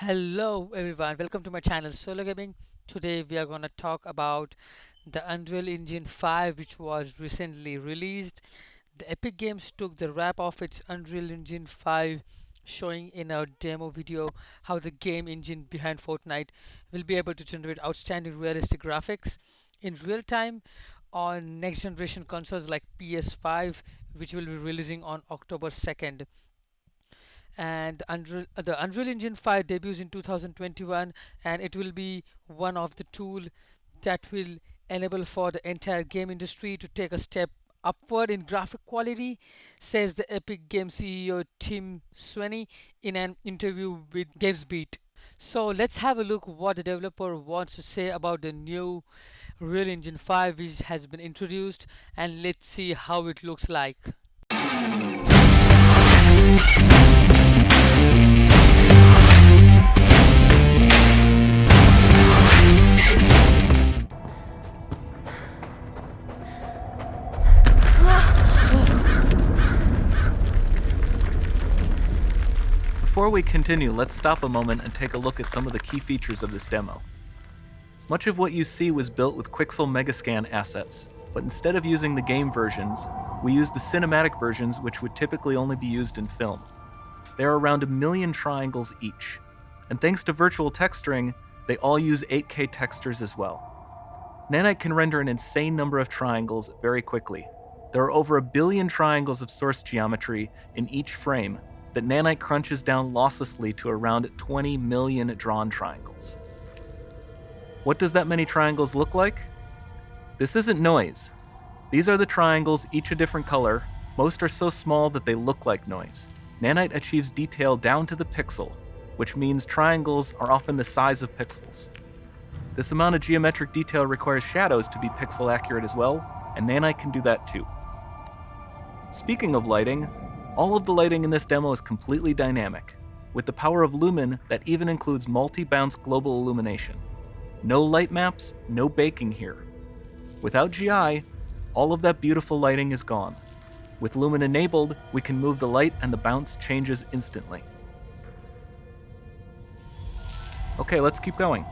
Hello everyone, welcome to my channel Solo Gaming. Today we are going to talk about the Unreal Engine 5 which was recently released. The Epic Games took the wrap of its Unreal Engine 5, showing in a demo video how the game engine behind Fortnite will be able to generate outstanding realistic graphics in real time on next generation consoles like PS5, which will be releasing on October 2nd. And the Unreal Engine 5 debuts in 2021, and it will be one of the tool that will enable for the entire game industry to take a step upward in graphic quality, says the Epic Games CEO Tim Sweeney in an interview with GamesBeat. So let's have a look what the developer wants to say about the new Real Engine 5 which has been introduced, and let's see how it looks like. Before we continue, let's stop a moment and take a look at some of the key features of this demo. Much of what you see was built with Quixel Megascan assets, but instead of using the game versions, we used the cinematic versions which would typically only be used in film. There are around 1 million triangles each, and thanks to virtual texturing, they all use 8K textures as well. Nanite can render an insane number of triangles very quickly. There are over 1 billion triangles of source geometry in each frame that Nanite crunches down losslessly to around 20 million drawn triangles. What does that many triangles look like? This isn't noise. These are the triangles, each a different color. Most are so small that they look like noise. Nanite achieves detail down to the pixel, which means triangles are often the size of pixels. This amount of geometric detail requires shadows to be pixel accurate as well, and Nanite can do that too. Speaking of lighting, all of the lighting in this demo is completely dynamic, with the power of Lumen that even includes multi-bounce global illumination. No light maps, no baking here. Without GI, all of that beautiful lighting is gone. With Lumen enabled, we can move the light and the bounce changes instantly. Okay, let's keep going.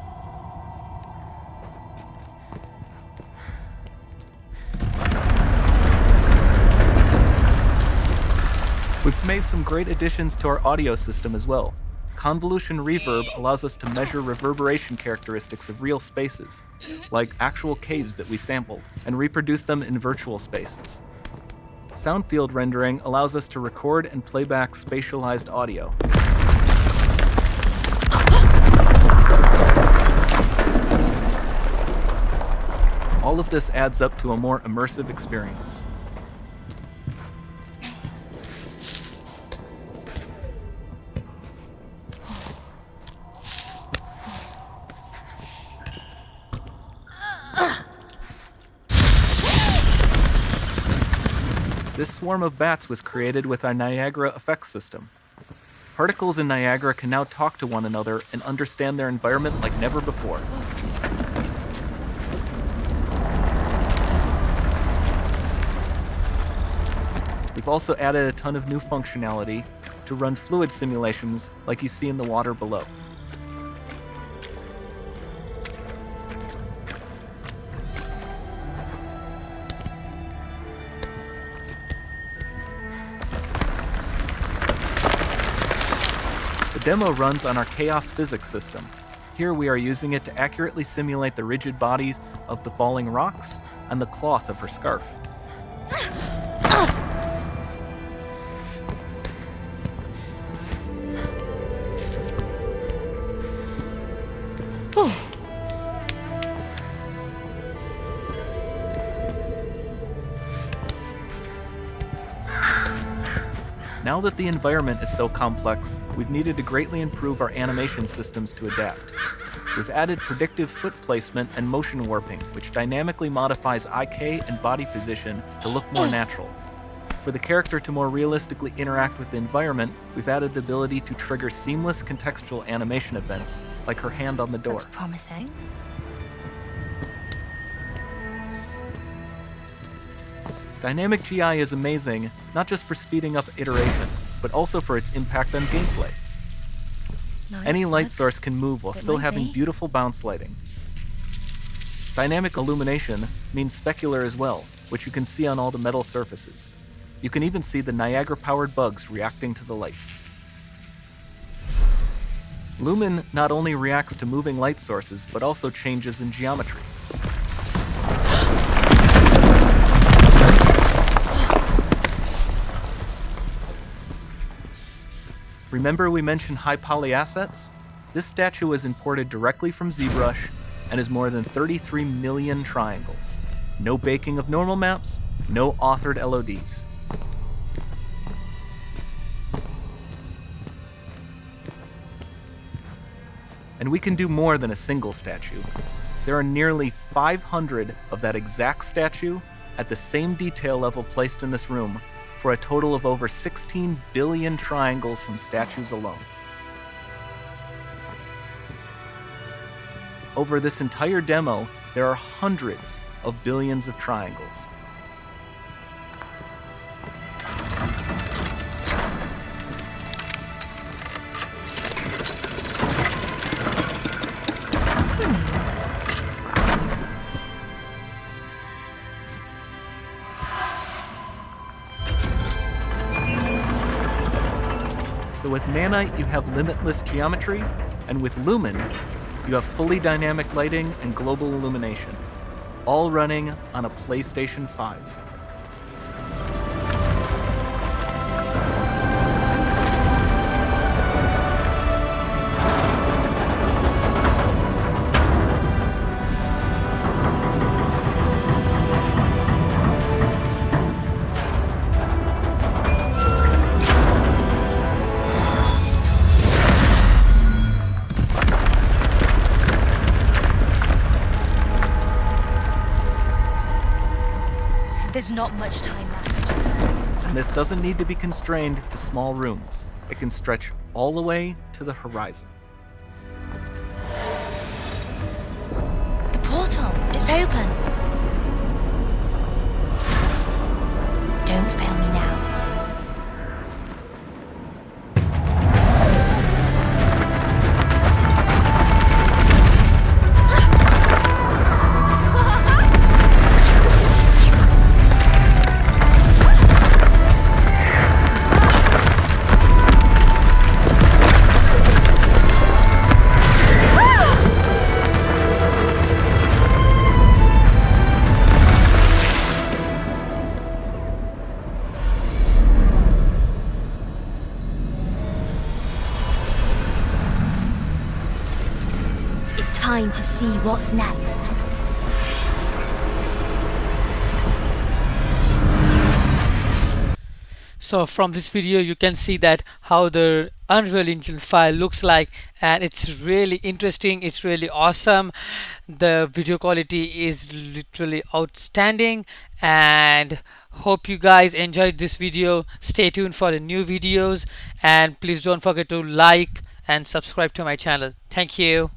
We've made some great additions to our audio system as well. Convolution reverb allows us to measure reverberation characteristics of real spaces, like actual caves that we sampled, and reproduce them in virtual spaces. Sound field rendering allows us to record and playback spatialized audio. All of this adds up to a more immersive experience. This swarm of bats was created with our Niagara effects system. Particles in Niagara can now talk to one another and understand their environment like never before. We've also added a ton of new functionality to run fluid simulations like you see in the water below. The demo runs on our chaos physics system. Here we are using it to accurately simulate the rigid bodies of the falling rocks and the cloth of her scarf. Now that the environment is so complex, we've needed to greatly improve our animation systems to adapt. We've added predictive foot placement and motion warping, which dynamically modifies IK and body position to look more natural. For the character to more realistically interact with the environment, we've added the ability to trigger seamless contextual animation events, like her hand on the door. Looks promising. Dynamic GI is amazing, not just for speeding up iteration, but also for its impact on gameplay. Any Nice light source works. can move while It still might having be. beautiful bounce lighting. Dynamic illumination means specular as well, which you can see on all the metal surfaces. You can even see the Niagara-powered bugs reacting to the light. Lumen not only reacts to moving light sources, but also changes in geometry. Remember we mentioned high poly assets? This statue was imported directly from ZBrush and is more than 33 million triangles. No baking of normal maps, no authored LODs. And we can do more than a single statue. There are nearly 500 of that exact statue at the same detail level placed in this room, for a total of over 16 billion triangles from statues alone. Over this entire demo, there are hundreds of billions of triangles. So with Nanite, you have limitless geometry, and with Lumen, you have fully dynamic lighting and global illumination, all running on a PlayStation 5. There's not much time left. And this doesn't need to be constrained to small rooms. It can stretch all the way to the horizon. The portal, it's open. Don't fail me now. It's time to see what's next. So from this video you can see that how the Unreal Engine file looks like, and it's really interesting, it's really awesome. The video quality is literally outstanding, and hope you guys enjoyed this video. Stay tuned for the new videos, and please don't forget to like and subscribe to my channel. Thank you.